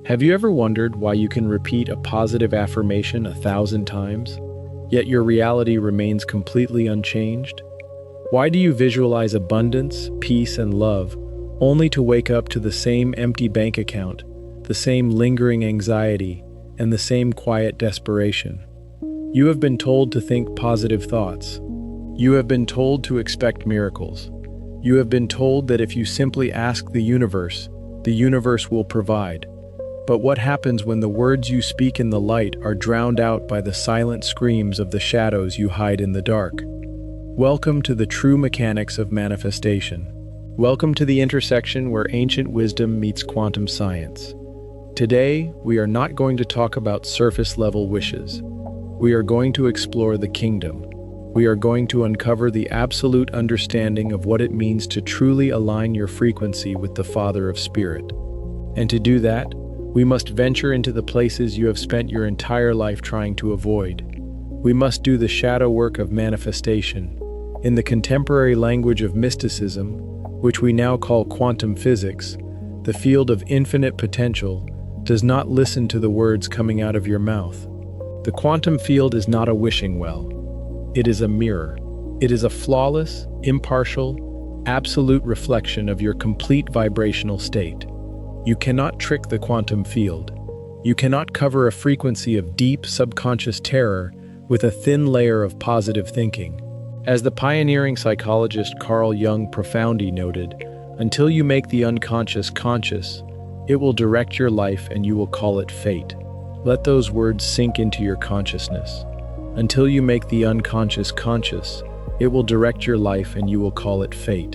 Have you ever wondered why you can repeat a positive affirmation 1,000 times, yet your reality remains completely unchanged? Why do you visualize abundance, peace, and love, only to wake up to the same empty bank account, the same lingering anxiety, and the same quiet desperation? You have been told to think positive thoughts. You have been told to expect miracles. You have been told that if you simply ask the universe will provide. But what happens when the words you speak in the light are drowned out by the silent screams of the shadows you hide in the dark? Welcome to the true mechanics of manifestation. Welcome to the intersection where ancient wisdom meets quantum science. Today, we are not going to talk about surface-level wishes. We are going to explore the kingdom. We are going to uncover the absolute understanding of what it means to truly align your frequency with the Father of Spirit. And to do that, we must venture into the places you have spent your entire life trying to avoid. We must do the shadow work of manifestation. In the contemporary language of mysticism, which we now call quantum physics, the field of infinite potential does not listen to the words coming out of your mouth. The quantum field is not a wishing well. It is a mirror. It is a flawless, impartial, absolute reflection of your complete vibrational state. You cannot trick the quantum field. You cannot cover a frequency of deep subconscious terror with a thin layer of positive thinking. As the pioneering psychologist Carl Jung profoundly noted, until you make the unconscious conscious, it will direct your life and you will call it fate. Let those words sink into your consciousness. Until you make the unconscious conscious, it will direct your life and you will call it fate.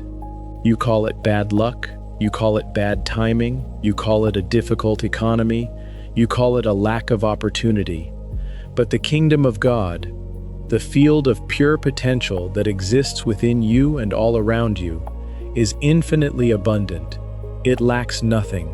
You call it bad luck, you call it bad timing, you call it a difficult economy, you call it a lack of opportunity. But the kingdom of God, the field of pure potential that exists within you and all around you, is infinitely abundant. It lacks nothing.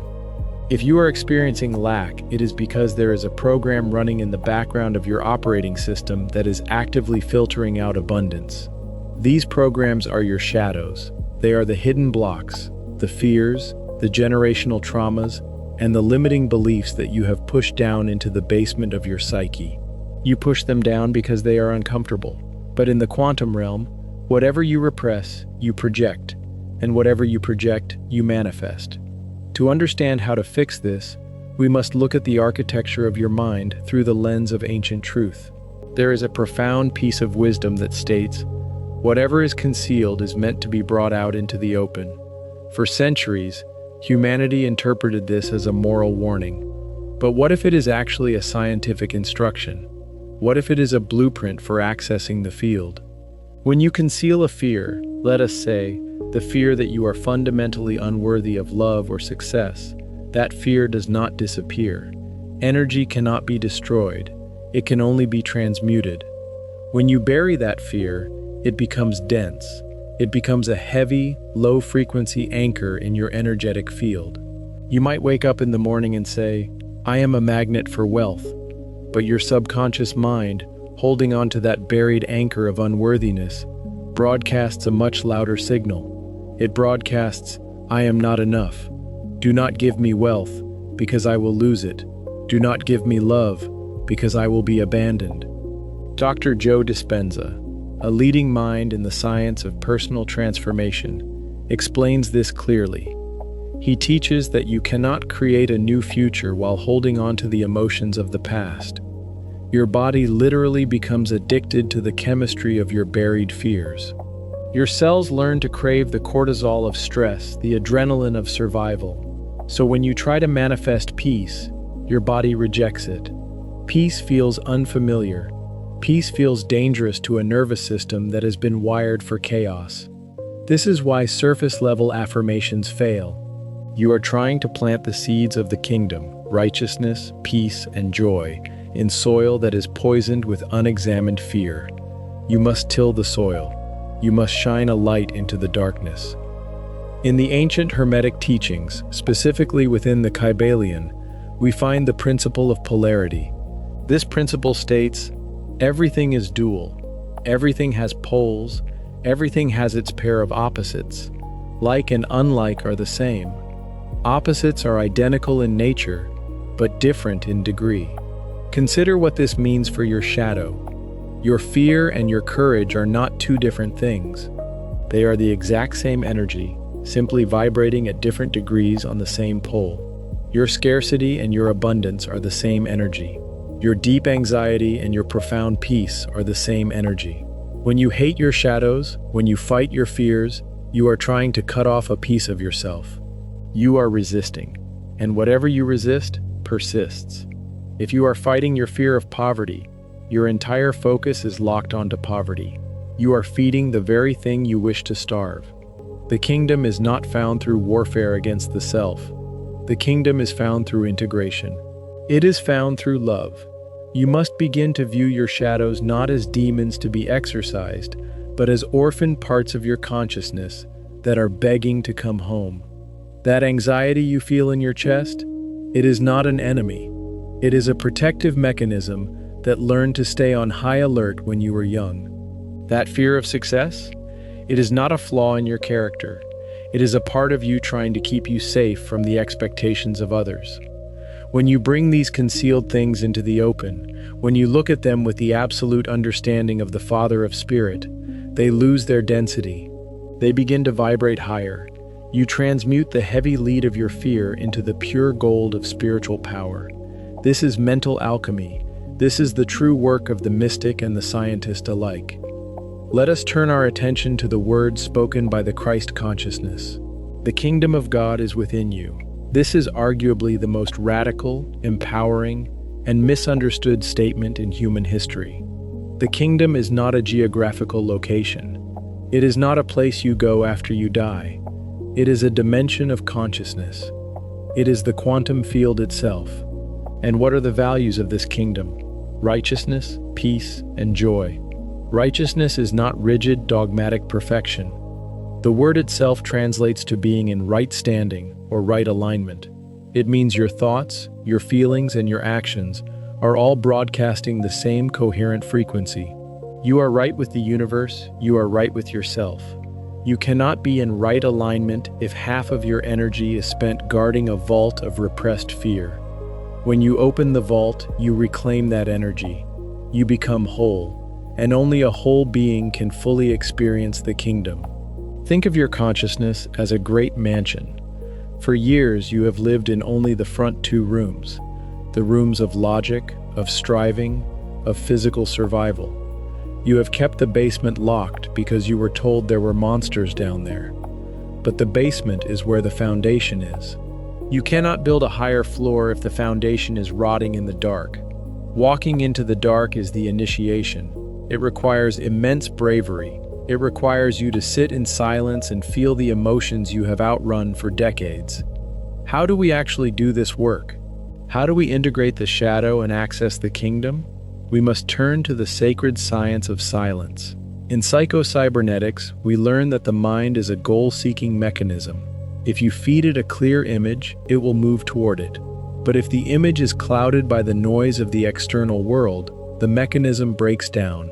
If you are experiencing lack, it is because there is a program running in the background of your operating system that is actively filtering out abundance. These programs are your shadows. They are the hidden blocks, the fears, the generational traumas, and the limiting beliefs that you have pushed down into the basement of your psyche. You push them down because they are uncomfortable. But in the quantum realm, whatever you repress, you project, and whatever you project, you manifest. To understand how to fix this, we must look at the architecture of your mind through the lens of ancient truth. There is a profound piece of wisdom that states, whatever is concealed is meant to be brought out into the open. For centuries, humanity interpreted this as a moral warning. But what if it is actually a scientific instruction? What if it is a blueprint for accessing the field? When you conceal a fear, let us say, the fear that you are fundamentally unworthy of love or success, that fear does not disappear. Energy cannot be destroyed. It can only be transmuted. When you bury that fear, it becomes dense. It becomes a heavy, low-frequency anchor in your energetic field. You might wake up in the morning and say, I am a magnet for wealth, but your subconscious mind, holding on to that buried anchor of unworthiness, broadcasts a much louder signal. It broadcasts, I am not enough. Do not give me wealth, because I will lose it. Do not give me love, because I will be abandoned. Dr. Joe Dispenza, a leading mind in the science of personal transformation, explains this clearly. He teaches that you cannot create a new future while holding on to the emotions of the past. Your body literally becomes addicted to the chemistry of your buried fears. Your cells learn to crave the cortisol of stress, the adrenaline of survival. So when you try to manifest peace, your body rejects it. Peace feels unfamiliar. Peace feels dangerous to a nervous system that has been wired for chaos. This is why surface-level affirmations fail. You are trying to plant the seeds of the kingdom, righteousness, peace, and joy, in soil that is poisoned with unexamined fear. You must till the soil. You must shine a light into the darkness. In the ancient Hermetic teachings, specifically within the Kybalion, we find the principle of polarity. This principle states, everything is dual. Everything has poles. Everything has its pair of opposites. Like and unlike are the same. Opposites are identical in nature, but different in degree. Consider what this means for your shadow. Your fear and your courage are not two different things. They are the exact same energy, simply vibrating at different degrees on the same pole. Your scarcity and your abundance are the same energy. Your deep anxiety and your profound peace are the same energy. When you hate your shadows, when you fight your fears, you are trying to cut off a piece of yourself. You are resisting, and whatever you resist persists. If you are fighting your fear of poverty, your entire focus is locked onto poverty. You are feeding the very thing you wish to starve. The kingdom is not found through warfare against the self. The kingdom is found through integration. It is found through love. You must begin to view your shadows not as demons to be exorcised, but as orphaned parts of your consciousness that are begging to come home. That anxiety you feel in your chest, it is not an enemy. It is a protective mechanism that learned to stay on high alert when you were young. That fear of success, it is not a flaw in your character. It is a part of you trying to keep you safe from the expectations of others. When you bring these concealed things into the open, when you look at them with the absolute understanding of the Father of Spirit, they lose their density. They begin to vibrate higher. You transmute the heavy lead of your fear into the pure gold of spiritual power. This is mental alchemy. This is the true work of the mystic and the scientist alike. Let us turn our attention to the words spoken by the Christ consciousness. The kingdom of God is within you. This is arguably the most radical, empowering, and misunderstood statement in human history. The kingdom is not a geographical location. It is not a place you go after you die. It is a dimension of consciousness. It is the quantum field itself. And what are the values of this kingdom? Righteousness, peace, and joy. Righteousness is not rigid, dogmatic perfection. The word itself translates to being in right standing or right alignment. It means your thoughts, your feelings, and your actions are all broadcasting the same coherent frequency. You are right with the universe, you are right with yourself. You cannot be in right alignment if half of your energy is spent guarding a vault of repressed fear. When you open the vault, you reclaim that energy. You become whole, and only a whole being can fully experience the kingdom. Think of your consciousness as a great mansion. For years, you have lived in only the front two rooms, the rooms of logic, of striving, of physical survival. You have kept the basement locked because you were told there were monsters down there. But the basement is where the foundation is. You cannot build a higher floor if the foundation is rotting in the dark. Walking into the dark is the initiation. It requires immense bravery. It requires you to sit in silence and feel the emotions you have outrun for decades. How do we actually do this work? How do we integrate the shadow and access the kingdom? We must turn to the sacred science of silence. In psycho-cybernetics, we learn that the mind is a goal-seeking mechanism. If you feed it a clear image, it will move toward it. But if the image is clouded by the noise of the external world, the mechanism breaks down.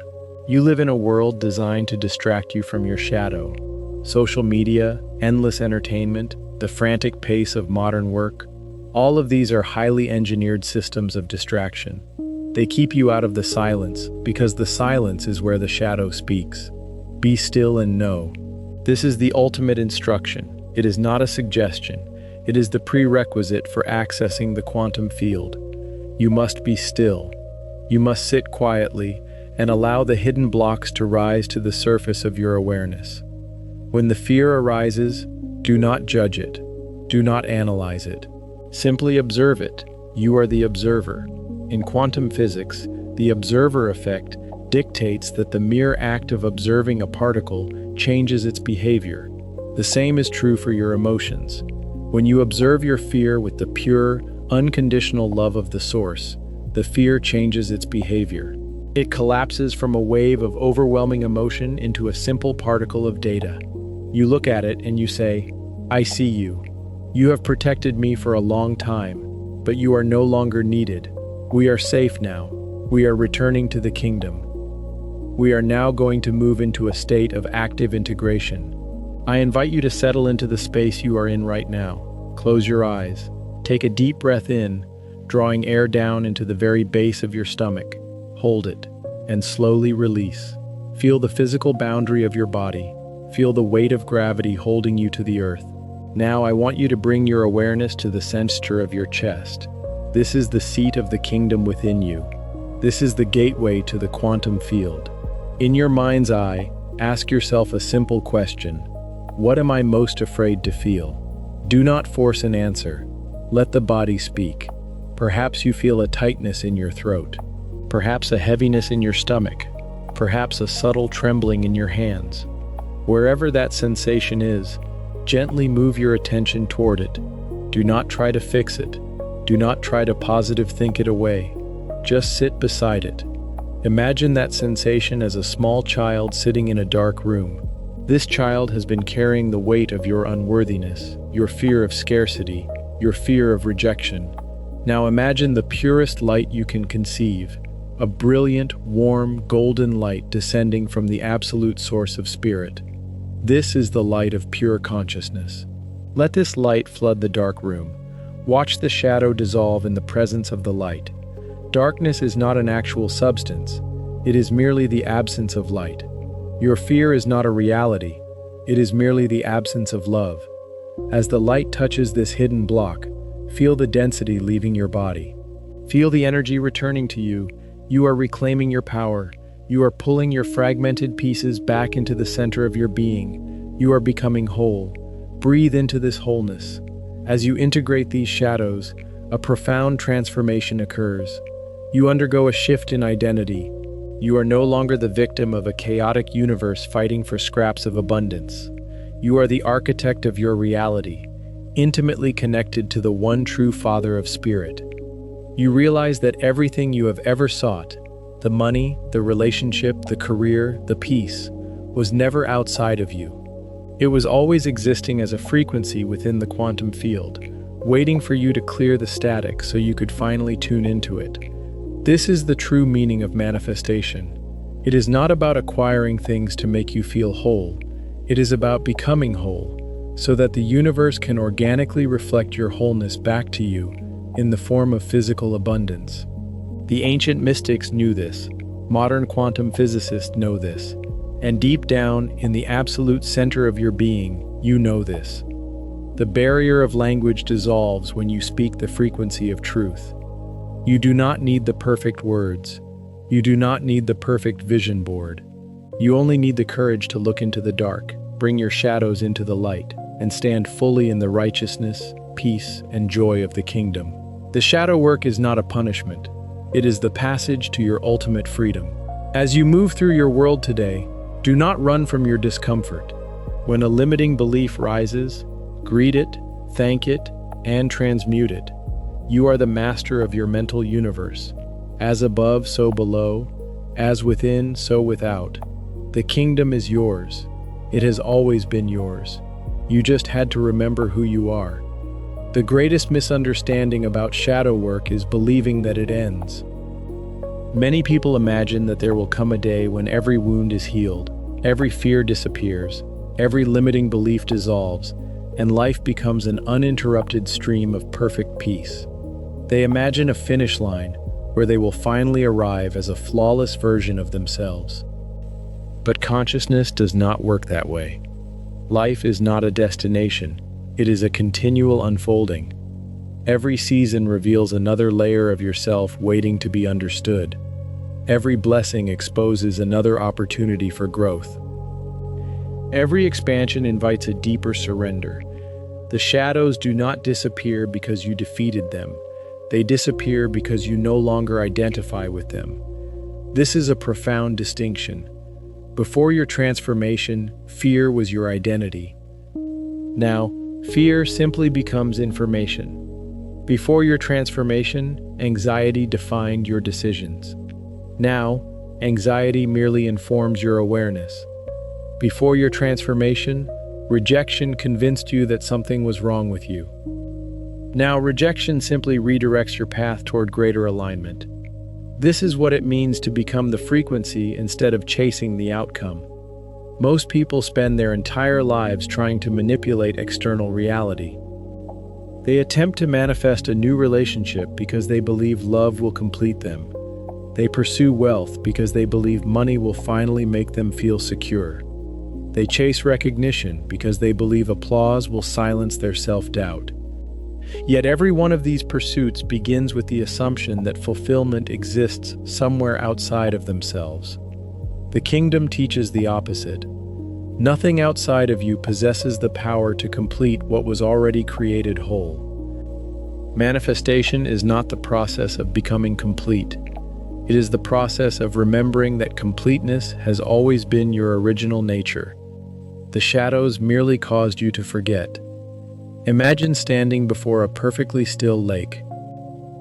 You live in a world designed to distract you from your shadow. Social media, endless entertainment, the frantic pace of modern work, all of these are highly engineered systems of distraction. They keep you out of the silence, because the silence is where the shadow speaks. Be still and know. This is the ultimate instruction. It is not a suggestion. It is the prerequisite for accessing the quantum field. You must be still. You must sit quietly and allow the hidden blocks to rise to the surface of your awareness. When the fear arises, do not judge it. Do not analyze it. Simply observe it. You are the observer. In quantum physics, the observer effect dictates that the mere act of observing a particle changes its behavior. The same is true for your emotions. When you observe your fear with the pure, unconditional love of the source, the fear changes its behavior. It collapses from a wave of overwhelming emotion into a simple particle of data. You look at it and you say, I see you. You have protected me for a long time, but you are no longer needed. We are safe now. We are returning to the kingdom. We are now going to move into a state of active integration. I invite you to settle into the space you are in right now. Close your eyes. Take a deep breath in. drawing air down into the very base of your stomach. Hold it, and slowly release. Feel the physical boundary of your body. Feel the weight of gravity holding you to the earth. Now I want you to bring your awareness to the center of your chest. This is the seat of the kingdom within you. This is the gateway to the quantum field. In your mind's eye, ask yourself a simple question. What am I most afraid to feel? Do not force an answer. Let the body speak. Perhaps you feel a tightness in your throat. Perhaps a heaviness in your stomach. Perhaps a subtle trembling in your hands. Wherever that sensation is, gently move your attention toward it. Do not try to fix it. Do not try to positive think it away. Just sit beside it. Imagine that sensation as a small child sitting in a dark room. This child has been carrying the weight of your unworthiness, your fear of scarcity, your fear of rejection. Now imagine the purest light you can conceive, a brilliant, warm, golden light descending from the absolute source of spirit. This is the light of pure consciousness. Let this light flood the dark room. Watch the shadow dissolve in the presence of the light. Darkness is not an actual substance. It is merely the absence of light. Your fear is not a reality. It is merely the absence of love. As the light touches this hidden block, feel the density leaving your body. Feel the energy returning to you. You are reclaiming your power. You are pulling your fragmented pieces back into the center of your being. You are becoming whole. Breathe into this wholeness. As you integrate these shadows, a profound transformation occurs. You undergo a shift in identity. You are no longer the victim of a chaotic universe fighting for scraps of abundance. You are the architect of your reality, intimately connected to the one true Father of Spirit. You realize that everything you have ever sought, the money, the relationship, the career, the peace, was never outside of you. It was always existing as a frequency within the quantum field, waiting for you to clear the static so you could finally tune into it. This is the true meaning of manifestation. It is not about acquiring things to make you feel whole. It is about becoming whole, so that the universe can organically reflect your wholeness back to you in the form of physical abundance. The ancient mystics knew this. Modern quantum physicists know this. And deep down, in the absolute center of your being, you know this. The barrier of language dissolves when you speak the frequency of truth. You do not need the perfect words. You do not need the perfect vision board. You only need the courage to look into the dark, bring your shadows into the light, and stand fully in the righteousness, peace, and joy of the kingdom. The shadow work is not a punishment. It is the passage to your ultimate freedom. As you move through your world today, do not run from your discomfort. When a limiting belief rises, greet it, thank it, and transmute it. You are the master of your mental universe. As above, so below. As within, so without. The kingdom is yours. It has always been yours. You just had to remember who you are. The greatest misunderstanding about shadow work is believing that it ends. Many people imagine that there will come a day when every wound is healed, every fear disappears, every limiting belief dissolves, and life becomes an uninterrupted stream of perfect peace. They imagine a finish line where they will finally arrive as a flawless version of themselves. But consciousness does not work that way. Life is not a destination. It is a continual unfolding. Every season reveals another layer of yourself waiting to be understood. Every blessing exposes another opportunity for growth. Every expansion invites a deeper surrender. The shadows do not disappear because you defeated them. They disappear because you no longer identify with them. This is a profound distinction. Before your transformation, fear was your identity. Now, fear simply becomes information. Before your transformation, anxiety defined your decisions. Now, anxiety merely informs your awareness. Before your transformation, rejection convinced you that something was wrong with you. Now, rejection simply redirects your path toward greater alignment. This is what it means to become the frequency instead of chasing the outcome. Most people spend their entire lives trying to manipulate external reality. They attempt to manifest a new relationship because they believe love will complete them. They pursue wealth because they believe money will finally make them feel secure. They chase recognition because they believe applause will silence their self-doubt. Yet every one of these pursuits begins with the assumption that fulfillment exists somewhere outside of themselves. The kingdom teaches the opposite. Nothing outside of you possesses the power to complete what was already created whole. Manifestation is not the process of becoming complete. It is the process of remembering that completeness has always been your original nature. The shadows merely caused you to forget. Imagine standing before a perfectly still lake.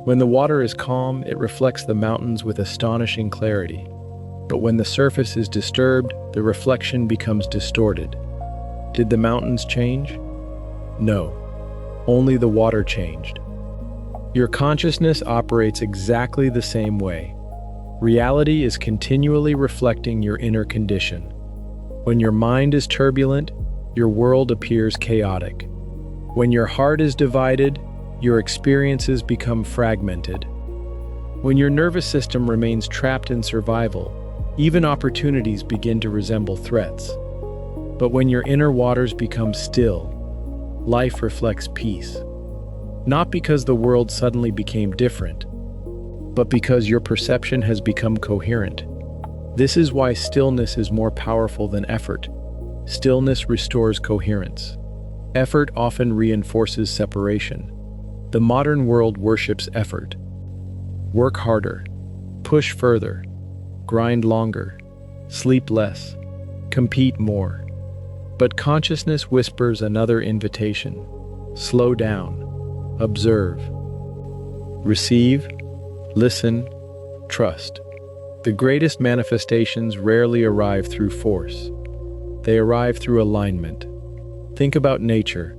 When the water is calm, it reflects the mountains with astonishing clarity. But when the surface is disturbed, the reflection becomes distorted. Did the mountains change? No. Only the water changed. Your consciousness operates exactly the same way. Reality is continually reflecting your inner condition. When your mind is turbulent, your world appears chaotic. When your heart is divided, your experiences become fragmented. When your nervous system remains trapped in survival, even opportunities begin to resemble threats. But when your inner waters become still, life reflects peace. Not because the world suddenly became different, but because your perception has become coherent. This is why stillness is more powerful than effort. Stillness restores coherence. Effort often reinforces separation. The modern world worships effort. Work harder, push further, grind longer, sleep less, compete more. But consciousness whispers another invitation. Slow down, observe, receive, listen, trust. The greatest manifestations rarely arrive through force. They arrive through alignment. Think about nature.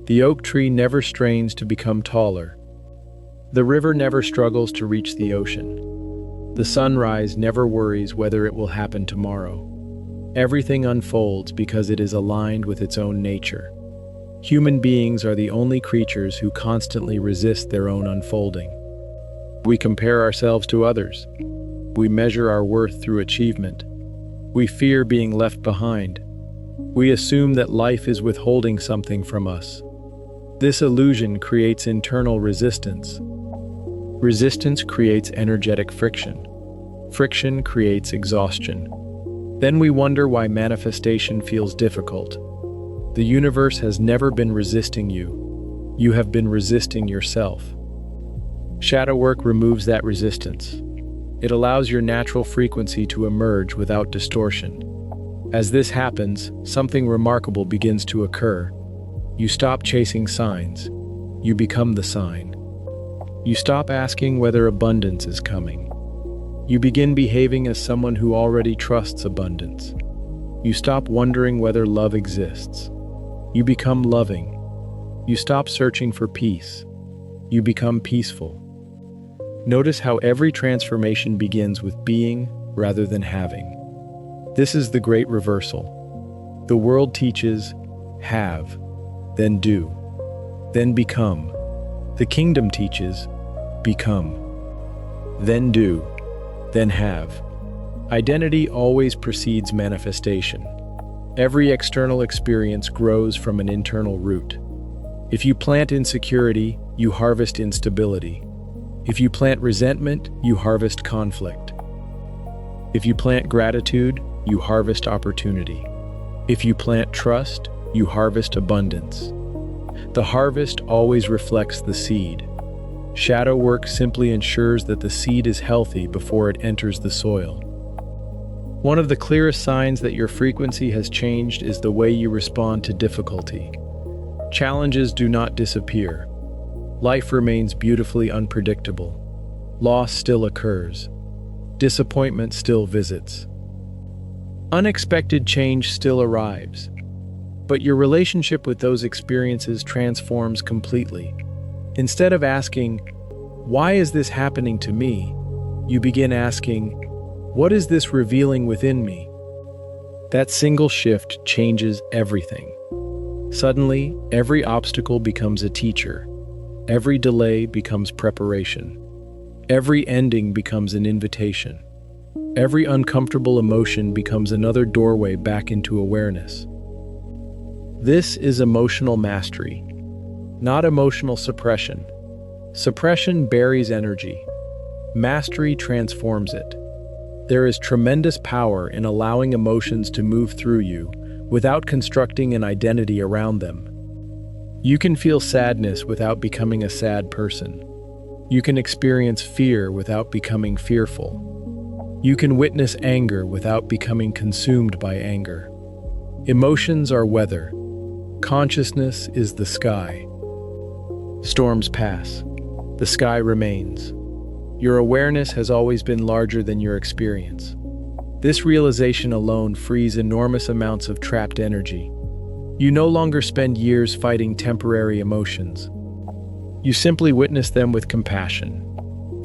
The oak tree never strains to become taller. The river never struggles to reach the ocean. The sunrise never worries whether it will happen tomorrow. Everything unfolds because it is aligned with its own nature. Human beings are the only creatures who constantly resist their own unfolding. We compare ourselves to others. We measure our worth through achievement. We fear being left behind. We assume that life is withholding something from us. This illusion creates internal resistance. Resistance creates energetic friction. Friction creates exhaustion. Then we wonder why manifestation feels difficult. The universe has never been resisting you. You have been resisting yourself. Shadow work removes that resistance. It allows your natural frequency to emerge without distortion. As this happens, something remarkable begins to occur. You stop chasing signs. You become the sign. You stop asking whether abundance is coming. You begin behaving as someone who already trusts abundance. You stop wondering whether love exists. You become loving. You stop searching for peace. You become peaceful. Notice how every transformation begins with being rather than having. This is the great reversal. The world teaches, have, then do, then become. The kingdom teaches, become, then do, then have. Identity always precedes manifestation. Every external experience grows from an internal root. If you plant insecurity, you harvest instability. If you plant resentment, you harvest conflict. If you plant gratitude, you harvest opportunity. If you plant trust, you harvest abundance. The harvest always reflects the seed. Shadow work simply ensures that the seed is healthy before it enters the soil. One of the clearest signs that your frequency has changed is the way you respond to difficulty. Challenges do not disappear. Life remains beautifully unpredictable. Loss still occurs. Disappointment still visits. Unexpected change still arrives. But your relationship with those experiences transforms completely. Instead of asking, "Why is this happening to me?" you begin asking, "What is this revealing within me?" That single shift changes everything. Suddenly, every obstacle becomes a teacher. Every delay becomes preparation. Every ending becomes an invitation. Every uncomfortable emotion becomes another doorway back into awareness. This is emotional mastery, not emotional suppression. Suppression buries energy. Mastery transforms it. There is tremendous power in allowing emotions to move through you without constructing an identity around them. You can feel sadness without becoming a sad person. You can experience fear without becoming fearful. You can witness anger without becoming consumed by anger. Emotions are weather. Consciousness is the sky. Storms pass. The sky remains. Your awareness has always been larger than your experience. This realization alone frees enormous amounts of trapped energy. You no longer spend years fighting temporary emotions. You simply witness them with compassion.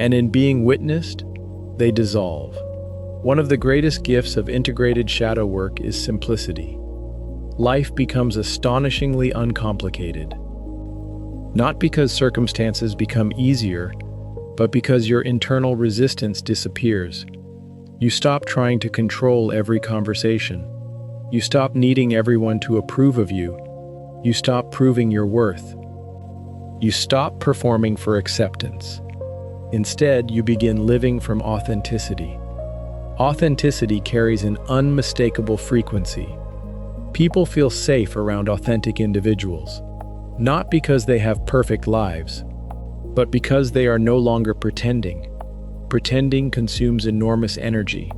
And in being witnessed, they dissolve. One of the greatest gifts of integrated shadow work is simplicity. Life becomes astonishingly uncomplicated. Not because circumstances become easier, but because your internal resistance disappears. You stop trying to control every conversation. You stop needing everyone to approve of you. You stop proving your worth. You stop performing for acceptance. Instead, you begin living from authenticity. Authenticity carries an unmistakable frequency. People feel safe around authentic individuals, not because they have perfect lives, but because they are no longer pretending. Pretending consumes enormous energy.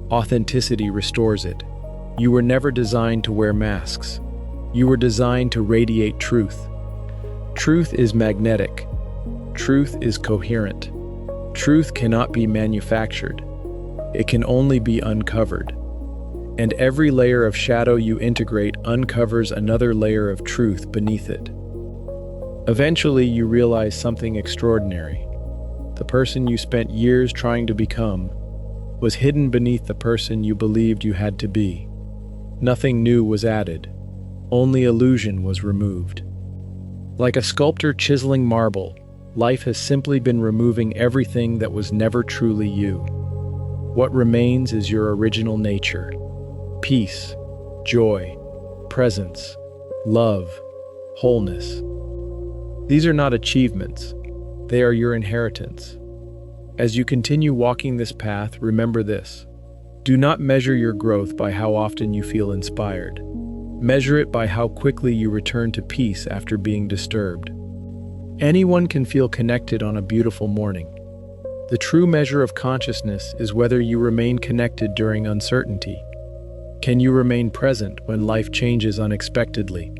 Authenticity restores it. You were never designed to wear masks. You were designed to radiate truth. Truth is magnetic. Truth is coherent. Truth cannot be manufactured. It can only be uncovered. And every layer of shadow you integrate uncovers another layer of truth beneath it. Eventually, you realize something extraordinary. The person you spent years trying to become was hidden beneath the person you believed you had to be. Nothing new was added. Only illusion was removed. Like a sculptor chiseling marble, life has simply been removing everything that was never truly you. What remains is your original nature. Peace, joy, presence, love, wholeness. These are not achievements. They are your inheritance. As you continue walking this path, remember this. Do not measure your growth by how often you feel inspired. Measure it by how quickly you return to peace after being disturbed. Anyone can feel connected on a beautiful morning. The true measure of consciousness is whether you remain connected during uncertainty. Can you remain present when life changes unexpectedly?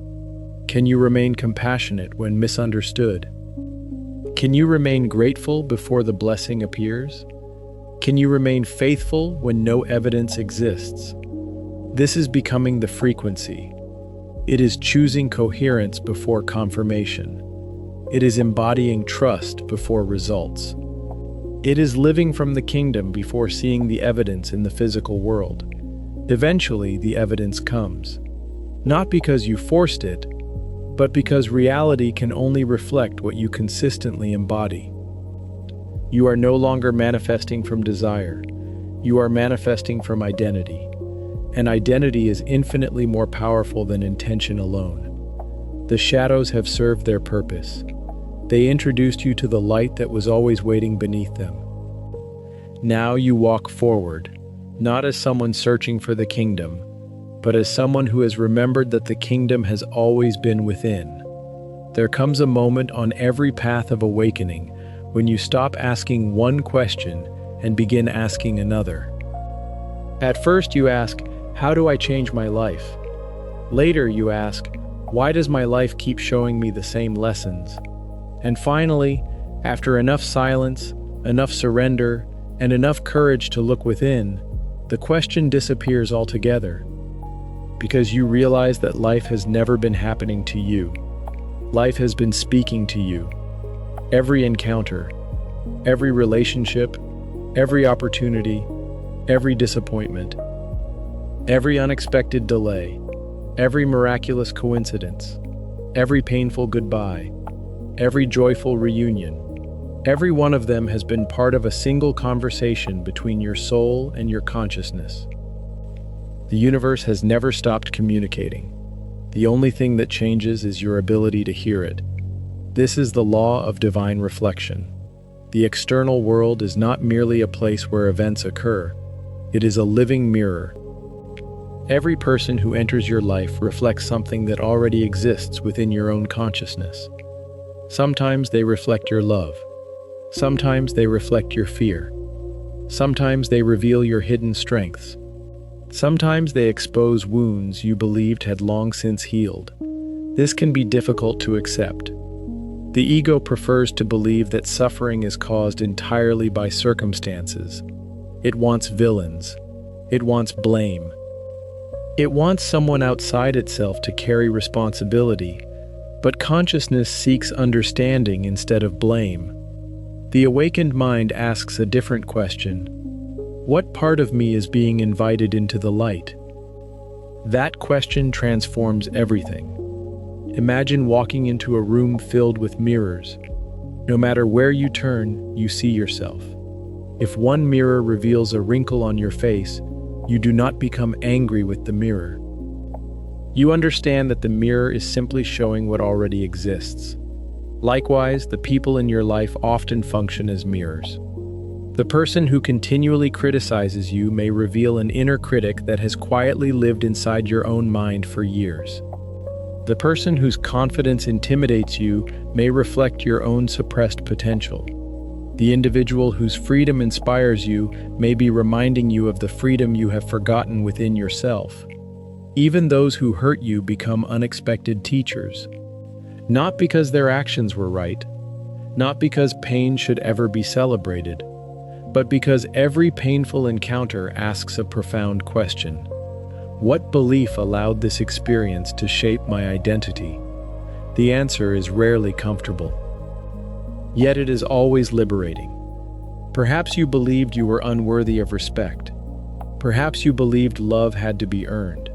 Can you remain compassionate when misunderstood? Can you remain grateful before the blessing appears? Can you remain faithful when no evidence exists? This is becoming the frequency. It is choosing coherence before confirmation. It is embodying trust before results. It is living from the kingdom before seeing the evidence in the physical world. Eventually, the evidence comes. Not because you forced it, but because reality can only reflect what you consistently embody. You are no longer manifesting from desire. You are manifesting from identity. And identity is infinitely more powerful than intention alone. The shadows have served their purpose. They introduced you to the light that was always waiting beneath them. Now you walk forward, not as someone searching for the kingdom, but as someone who has remembered that the kingdom has always been within. There comes a moment on every path of awakening when you stop asking one question and begin asking another. At first you ask, how do I change my life? Later you ask, why does my life keep showing me the same lessons? And finally, after enough silence, enough surrender, and enough courage to look within, the question disappears altogether. Because you realize that life has never been happening to you. Life has been speaking to you. Every encounter, every relationship, every opportunity, every disappointment, every unexpected delay, every miraculous coincidence, every painful goodbye, every joyful reunion. Every one of them has been part of a single conversation between your soul and your consciousness. The universe has never stopped communicating. The only thing that changes is your ability to hear it. This is the law of divine reflection. The external world is not merely a place where events occur. It is a living mirror. Every person who enters your life reflects something that already exists within your own consciousness. Sometimes they reflect your love. Sometimes they reflect your fear. Sometimes they reveal your hidden strengths. Sometimes they expose wounds you believed had long since healed. This can be difficult to accept. The ego prefers to believe that suffering is caused entirely by circumstances. It wants villains. It wants blame. It wants someone outside itself to carry responsibility, but consciousness seeks understanding instead of blame. The awakened mind asks a different question. What part of me is being invited into the light? That question transforms everything. Imagine walking into a room filled with mirrors. No matter where you turn, you see yourself. If one mirror reveals a wrinkle on your face, you do not become angry with the mirror. You understand that the mirror is simply showing what already exists. Likewise, the people in your life often function as mirrors. The person who continually criticizes you may reveal an inner critic that has quietly lived inside your own mind for years. The person whose confidence intimidates you may reflect your own suppressed potential. The individual whose freedom inspires you may be reminding you of the freedom you have forgotten within yourself. Even those who hurt you become unexpected teachers. Not because their actions were right, not because pain should ever be celebrated, but because every painful encounter asks a profound question. What belief allowed this experience to shape my identity? The answer is rarely comfortable. Yet it is always liberating. Perhaps you believed you were unworthy of respect. Perhaps you believed love had to be earned.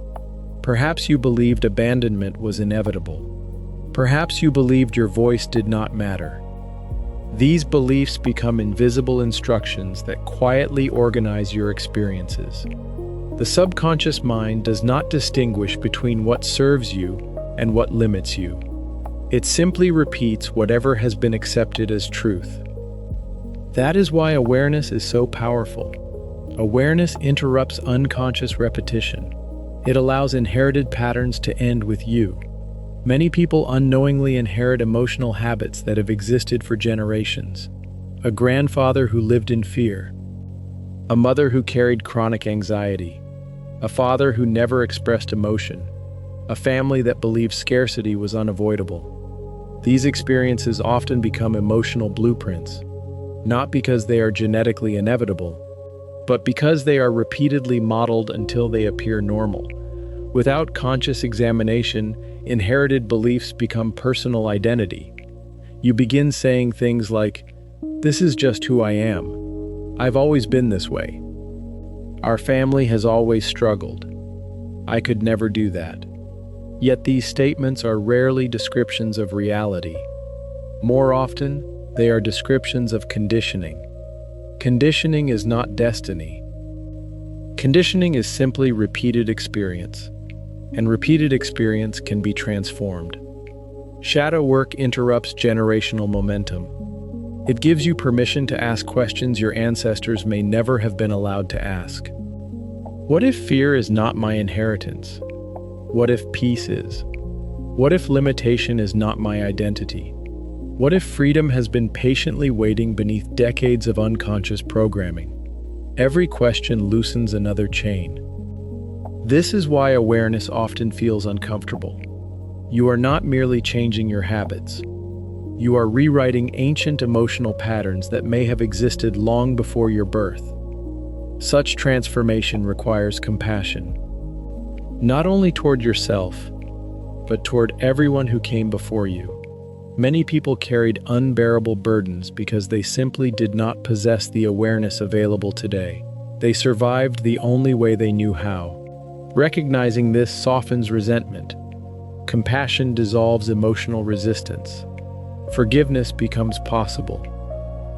Perhaps you believed abandonment was inevitable. Perhaps you believed your voice did not matter. These beliefs become invisible instructions that quietly organize your experiences. The subconscious mind does not distinguish between what serves you and what limits you. It simply repeats whatever has been accepted as truth. That is why awareness is so powerful. Awareness interrupts unconscious repetition. It allows inherited patterns to end with you. Many people unknowingly inherit emotional habits that have existed for generations. A grandfather who lived in fear. A mother who carried chronic anxiety. A father who never expressed emotion. A family that believed scarcity was unavoidable. These experiences often become emotional blueprints, not because they are genetically inevitable, but because they are repeatedly modeled until they appear normal. Without conscious examination, inherited beliefs become personal identity. You begin saying things like, "This is just who I am. I've always been this way. Our family has always struggled. I could never do that." Yet these statements are rarely descriptions of reality. More often, they are descriptions of conditioning. Conditioning is not destiny. Conditioning is simply repeated experience, and repeated experience can be transformed. Shadow work interrupts generational momentum. It gives you permission to ask questions your ancestors may never have been allowed to ask. What if fear is not my inheritance? What if peace is? What if limitation is not my identity? What if freedom has been patiently waiting beneath decades of unconscious programming? Every question loosens another chain. This is why awareness often feels uncomfortable. You are not merely changing your habits. You are rewriting ancient emotional patterns that may have existed long before your birth. Such transformation requires compassion, not only toward yourself, but toward everyone who came before you. Many people carried unbearable burdens because they simply did not possess the awareness available today. They survived the only way they knew how. Recognizing this softens resentment. Compassion dissolves emotional resistance. forgiveness becomes possible.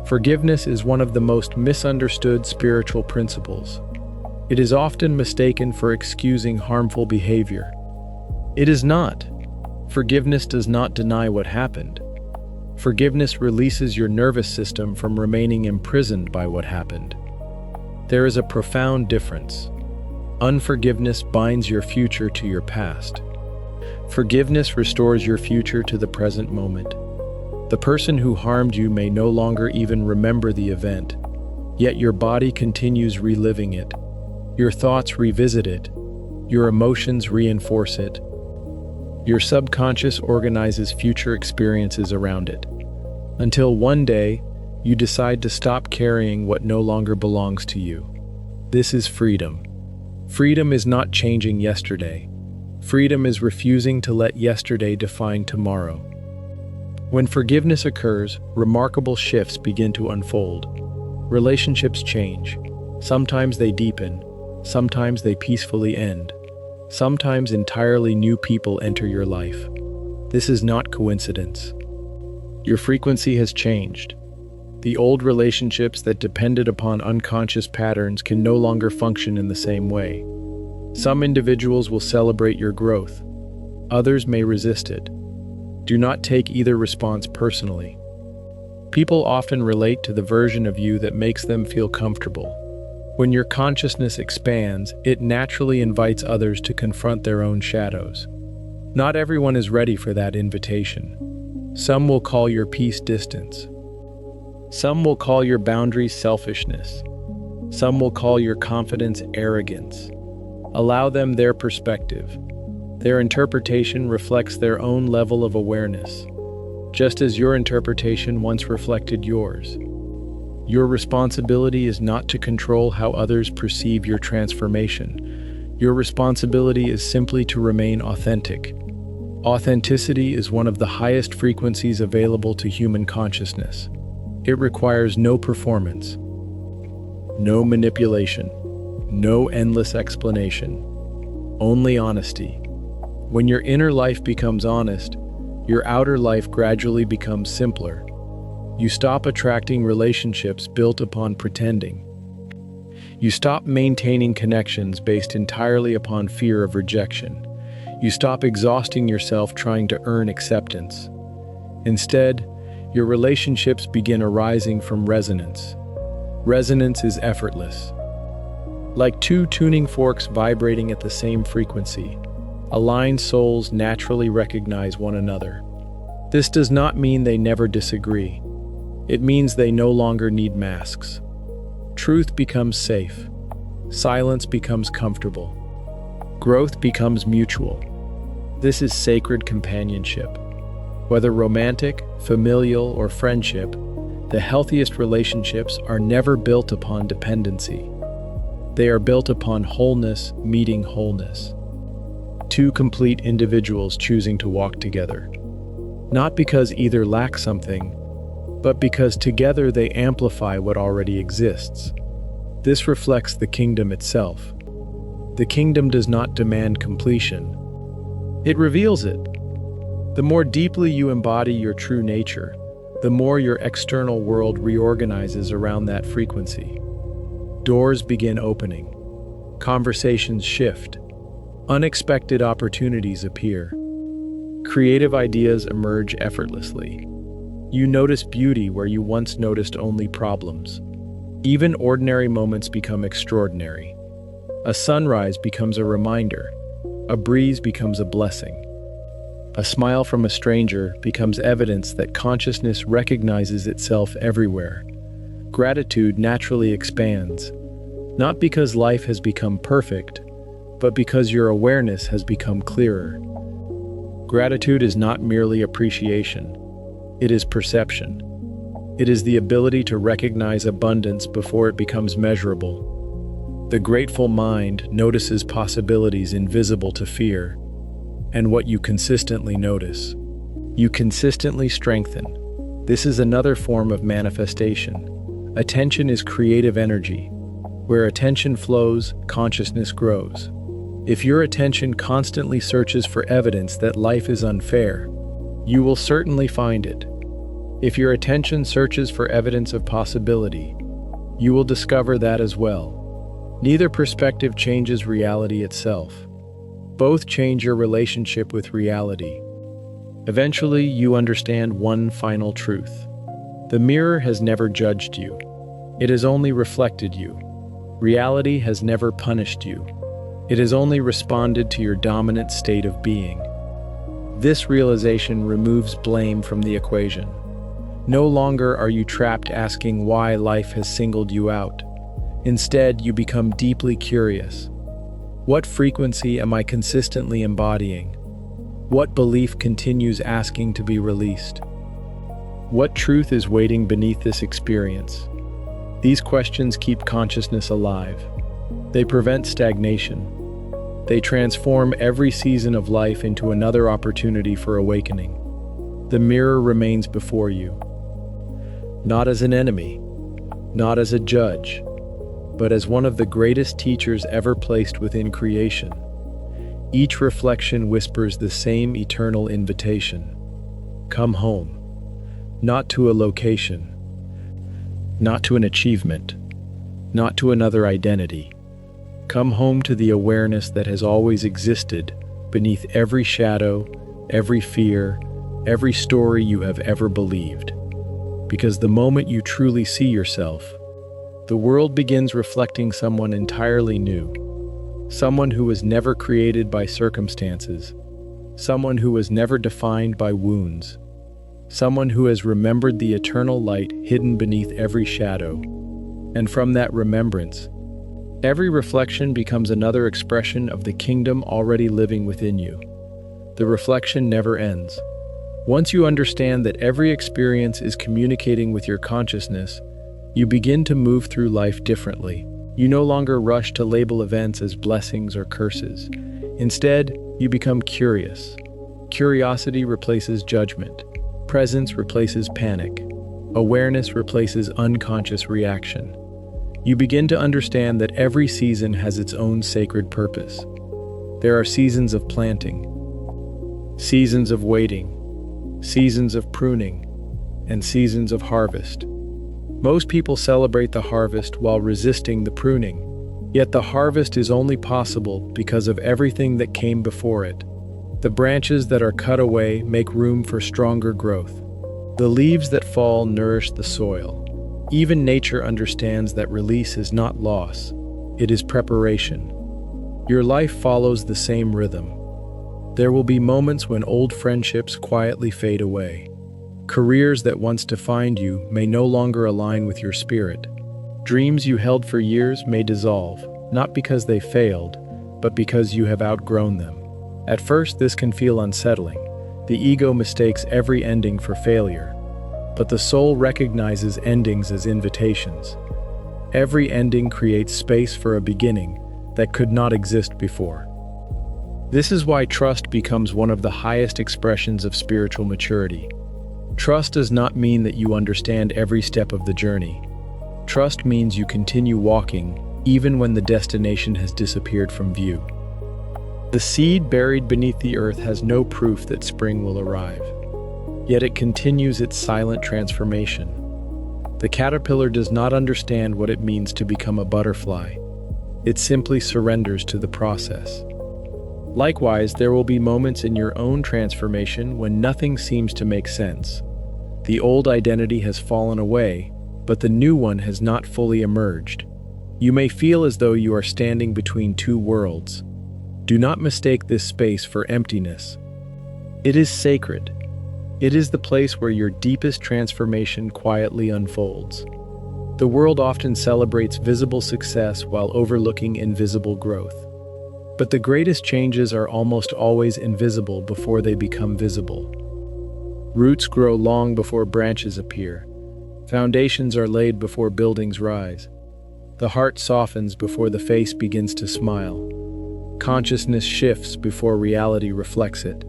Forgiveness is one of the most misunderstood spiritual principles. It is often mistaken for excusing harmful behavior. It is not. Forgiveness does not deny what happened. Forgiveness releases your nervous system from remaining imprisoned by what happened. There is a profound difference. Unforgiveness binds your future to your past. Forgiveness restores your future to the present moment. The person who harmed you may no longer even remember the event, yet your body continues reliving it. Your thoughts revisit it. Your emotions reinforce it. Your subconscious organizes future experiences around it. Until one day, you decide to stop carrying what no longer belongs to you. This is freedom. Freedom is not changing yesterday. Freedom is refusing to let yesterday define tomorrow. When forgiveness occurs, remarkable shifts begin to unfold. Relationships change. Sometimes they deepen. Sometimes they peacefully end. Sometimes entirely new people enter your life. This is not coincidence. Your frequency has changed. The old relationships that depended upon unconscious patterns can no longer function in the same way. Some individuals will celebrate your growth. Others may resist it. Do not take either response personally. People often relate to the version of you that makes them feel comfortable. When your consciousness expands, it naturally invites others to confront their own shadows. Not everyone is ready for that invitation. Some will call your peace distance. Some will call your boundaries selfishness. Some will call your confidence arrogance. Allow them their perspective. Their interpretation reflects their own level of awareness, just as your interpretation once reflected yours. Your responsibility is not to control how others perceive your transformation. Your responsibility is simply to remain authentic. Authenticity is one of the highest frequencies available to human consciousness. It requires no performance, no manipulation, no endless explanation, only honesty. When your inner life becomes honest, your outer life gradually becomes simpler. You stop attracting relationships built upon pretending. You stop maintaining connections based entirely upon fear of rejection. You stop exhausting yourself trying to earn acceptance. Instead, your relationships begin arising from resonance. Resonance is effortless. Like two tuning forks vibrating at the same frequency, aligned souls naturally recognize one another. This does not mean they never disagree. It means they no longer need masks. Truth becomes safe. Silence becomes comfortable. Growth becomes mutual. This is sacred companionship. Whether romantic, familial, or friendship, the healthiest relationships are never built upon dependency. They are built upon wholeness meeting wholeness. Two complete individuals choosing to walk together. Not because either lacks something, but because together they amplify what already exists. This reflects the kingdom itself. The kingdom does not demand completion. It reveals it. The more deeply you embody your true nature, the more your external world reorganizes around that frequency. Doors begin opening. Conversations shift. Unexpected opportunities appear. Creative ideas emerge effortlessly. You notice beauty where you once noticed only problems. Even ordinary moments become extraordinary. A sunrise becomes a reminder. A breeze becomes a blessing. A smile from a stranger becomes evidence that consciousness recognizes itself everywhere. Gratitude naturally expands, not because life has become perfect, but because your awareness has become clearer. Gratitude is not merely appreciation. It is perception. It is the ability to recognize abundance before it becomes measurable. The grateful mind notices possibilities invisible to fear, and what you consistently notice, you consistently strengthen. This is another form of manifestation. Attention is creative energy. Where attention flows, consciousness grows. If your attention constantly searches for evidence that life is unfair, you will certainly find it. If your attention searches for evidence of possibility, you will discover that as well. Neither perspective changes reality itself. Both change your relationship with reality. Eventually, you understand one final truth. The mirror has never judged you. It has only reflected you. Reality has never punished you. It has only responded to your dominant state of being. This realization removes blame from the equation. No longer are you trapped asking why life has singled you out. Instead, you become deeply curious. What frequency am I consistently embodying? What belief continues asking to be released? What truth is waiting beneath this experience? These questions keep consciousness alive. They prevent stagnation. They transform every season of life into another opportunity for awakening. The mirror remains before you, not as an enemy, not as a judge, but as one of the greatest teachers ever placed within creation. Each reflection whispers the same eternal invitation. Come home, not to a location, not to an achievement, not to another identity. Come home to the awareness that has always existed beneath every shadow, every fear, every story you have ever believed. Because the moment you truly see yourself, the world begins reflecting someone entirely new. Someone who was never created by circumstances. Someone who was never defined by wounds. Someone who has remembered the eternal light hidden beneath every shadow. And from that remembrance, every reflection becomes another expression of the kingdom already living within you. The reflection never ends. Once you understand that every experience is communicating with your consciousness, you begin to move through life differently. You no longer rush to label events as blessings or curses. Instead, you become curious. Curiosity replaces judgment. Presence replaces panic. Awareness replaces unconscious reaction. You begin to understand that every season has its own sacred purpose. There are seasons of planting, seasons of waiting, seasons of pruning, and seasons of harvest. Most people celebrate the harvest while resisting the pruning, yet the harvest is only possible because of everything that came before it. The branches that are cut away make room for stronger growth. The leaves that fall nourish the soil. Even nature understands that release is not loss, it is preparation. Your life follows the same rhythm. There will be moments when old friendships quietly fade away. Careers that once defined you may no longer align with your spirit. Dreams you held for years may dissolve, not because they failed, but because you have outgrown them. At first, this can feel unsettling. The ego mistakes every ending for failure, but the soul recognizes endings as invitations. Every ending creates space for a beginning that could not exist before. This is why trust becomes one of the highest expressions of spiritual maturity. Trust does not mean that you understand every step of the journey. Trust means you continue walking, even when the destination has disappeared from view. The seed buried beneath the earth has no proof that spring will arrive. Yet it continues its silent transformation. The caterpillar does not understand what it means to become a butterfly. It simply surrenders to the process. Likewise, there will be moments in your own transformation when nothing seems to make sense. The old identity has fallen away, but the new one has not fully emerged. You may feel as though you are standing between two worlds. Do not mistake this space for emptiness. It is sacred. It is the place where your deepest transformation quietly unfolds. The world often celebrates visible success while overlooking invisible growth. But the greatest changes are almost always invisible before they become visible. Roots grow long before branches appear. Foundations are laid before buildings rise. The heart softens before the face begins to smile. Consciousness shifts before reality reflects it.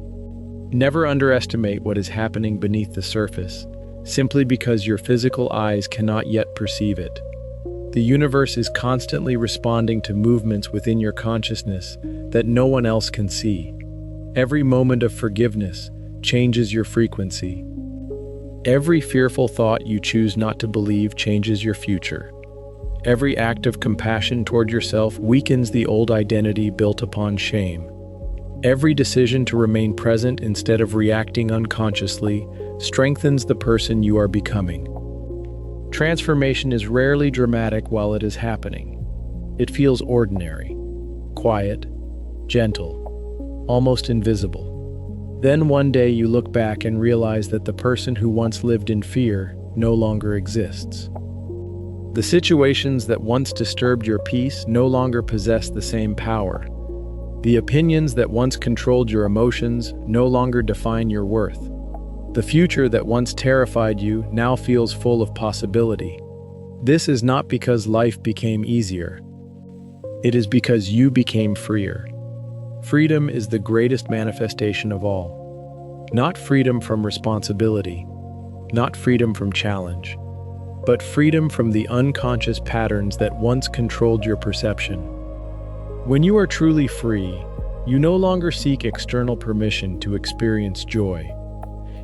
Never underestimate what is happening beneath the surface, simply because your physical eyes cannot yet perceive it. The universe is constantly responding to movements within your consciousness that no one else can see. Every moment of forgiveness changes your frequency. Every fearful thought you choose not to believe changes your future. Every act of compassion toward yourself weakens the old identity built upon shame. Every decision to remain present instead of reacting unconsciously strengthens the person you are becoming. Transformation is rarely dramatic while it is happening. It feels ordinary, quiet, gentle, almost invisible. Then one day you look back and realize that the person who once lived in fear no longer exists. The situations that once disturbed your peace no longer possess the same power. The opinions that once controlled your emotions no longer define your worth. The future that once terrified you now feels full of possibility. This is not because life became easier. It is because you became freer. Freedom is the greatest manifestation of all. Not freedom from responsibility, not freedom from challenge, but freedom from the unconscious patterns that once controlled your perception. When you are truly free, you no longer seek external permission to experience joy.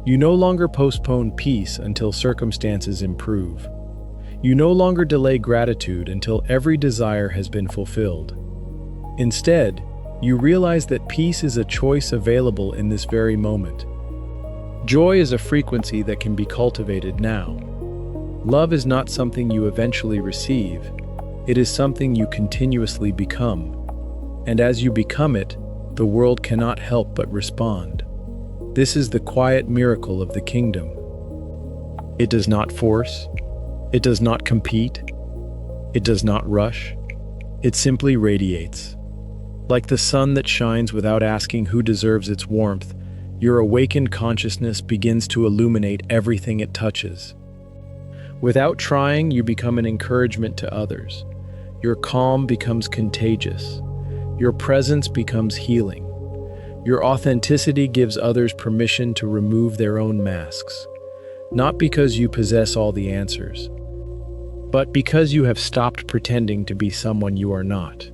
You no longer postpone peace until circumstances improve. You no longer delay gratitude until every desire has been fulfilled. Instead, you realize that peace is a choice available in this very moment. Joy is a frequency that can be cultivated now. Love is not something you eventually receive. It is something you continuously become. And as you become it, the world cannot help but respond. This is the quiet miracle of the kingdom. It does not force. It does not compete. It does not rush. It simply radiates. Like the sun that shines without asking who deserves its warmth, your awakened consciousness begins to illuminate everything it touches. Without trying, you become an encouragement to others. Your calm becomes contagious. Your presence becomes healing. Your authenticity gives others permission to remove their own masks, not because you possess all the answers, but because you have stopped pretending to be someone you are not.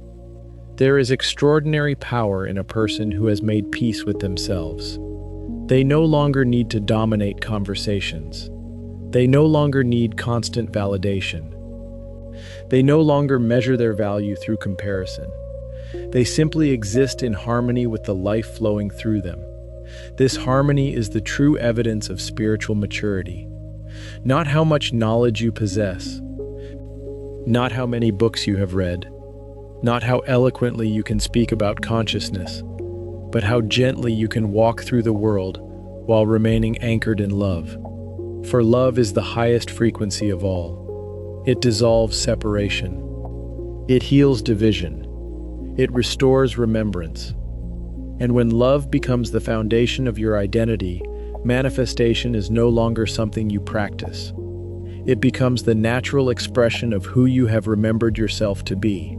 There is extraordinary power in a person who has made peace with themselves. They no longer need to dominate conversations. They no longer need constant validation. They no longer measure their value through comparison. They simply exist in harmony with the life flowing through them. This harmony is the true evidence of spiritual maturity. Not how much knowledge you possess, not how many books you have read, not how eloquently you can speak about consciousness, but how gently you can walk through the world while remaining anchored in love. For love is the highest frequency of all. It dissolves separation. It heals division. It restores remembrance. And when love becomes the foundation of your identity, manifestation is no longer something you practice. It becomes the natural expression of who you have remembered yourself to be.